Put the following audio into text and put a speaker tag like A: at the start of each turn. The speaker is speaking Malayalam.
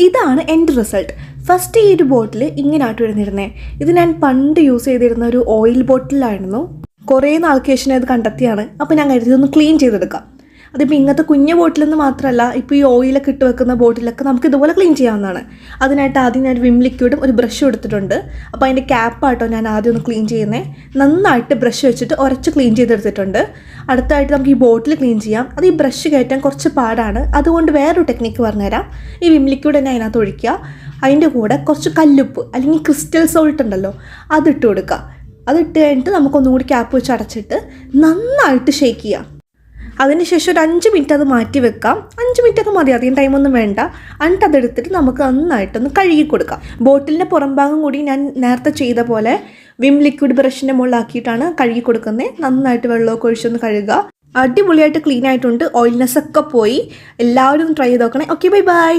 A: ഇതാണ് എൻ്റെ റിസൾട്ട്. ഫസ്റ്റ് ഈ ഒരു ബോട്ടിൽ ഇങ്ങനെയായിട്ട് വരുന്നിരുന്നത്. ഇത് ഞാൻ പണ്ട് യൂസ് ചെയ്തിരുന്ന ഒരു ഓയിൽ ബോട്ടിലായിരുന്നു. കുറേ നാൾക്ക് ശേഷം ഇത് കണ്ടെത്തിയാണ്. അപ്പോൾ ഞാൻ കരുതി ഇതൊന്ന് ക്ലീൻ ചെയ്തെടുക്കാം. അതിപ്പോൾ ഇങ്ങനത്തെ കുഞ്ഞു ബോട്ടിലൊന്നും മാത്രമല്ല, ഇപ്പോൾ ഈ ഓയിലൊക്കെ ഇട്ട് വെക്കുന്ന ബോട്ടിലൊക്കെ നമുക്ക് ഇതുപോലെ ക്ലീൻ ചെയ്യാവുന്നതാണ്. അതിനായിട്ട് ആദ്യം ഞാൻ വിം ലിക്വിഡും ഒരു ബ്രഷും എടുത്തിട്ടുണ്ട്. അപ്പോൾ അതിൻ്റെ ക്യാപ്പായിട്ടോ ഞാൻ ആദ്യം ഒന്ന് ക്ലീൻ ചെയ്യുന്നത്. നന്നായിട്ട് ബ്രഷ് വെച്ചിട്ട് ഉരച്ച് ക്ലീൻ ചെയ്തെടുത്തിട്ടുണ്ട്. അടുത്തായിട്ട് നമുക്ക് ഈ ബോട്ടിൽ ക്ലീൻ ചെയ്യാം. അത് ഈ ബ്രഷ് കയറ്റാൻ കുറച്ച് പാടാണ്. അതുകൊണ്ട് വേറൊരു ടെക്നിക്ക് പറഞ്ഞുതരാം. ഈ വിം ലിക്വിഡ് തന്നെ അതിനകത്ത് ഒഴിക്കുക. അതിൻ്റെ കൂടെ കുറച്ച് കല്ലുപ്പ് അല്ലെങ്കിൽ ക്രിസ്റ്റൽ സോൾട്ട് ഉണ്ടല്ലോ, അതിട്ട് കൊടുക്കുക. അതിട്ട് കഴിഞ്ഞിട്ട് നമുക്കൊന്നുകൂടി ക്യാപ്പ് വെച്ച് അടച്ചിട്ട് നന്നായിട്ട് ഷേക്ക് ചെയ്യാം. അതിനുശേഷം ഒരു 5 മിനിറ്റ് അത് മാറ്റി വെക്കാം. 5 മിനിറ്റൊക്കെ മതി, അധികം ടൈമൊന്നും വേണ്ട. എന്നിട്ട് അതെടുത്തിട്ട് നമുക്ക് നന്നായിട്ടൊന്ന് കഴുകി കൊടുക്കാം. ബോട്ടിലിൻ്റെ പുറം ഭാഗം കൂടി ഞാൻ നേരത്തെ ചെയ്ത പോലെ വിം ലിക്വിഡ് ബ്രഷിൻ്റെ മുകളിലാക്കിയിട്ടാണ് കഴുകി കൊടുക്കുന്നത്. നന്നായിട്ട് വെള്ളമൊക്കെ ഒഴിച്ചൊന്ന് കഴുകുക. അടിപൊളിയായിട്ട് ക്ലീൻ ആയിട്ടുണ്ട്. ഓയിൽനെസ് ഒക്കെ പോയി. എല്ലാവരും ട്രൈ ചെയ്ത് നോക്കണേ. Okay, bye bye.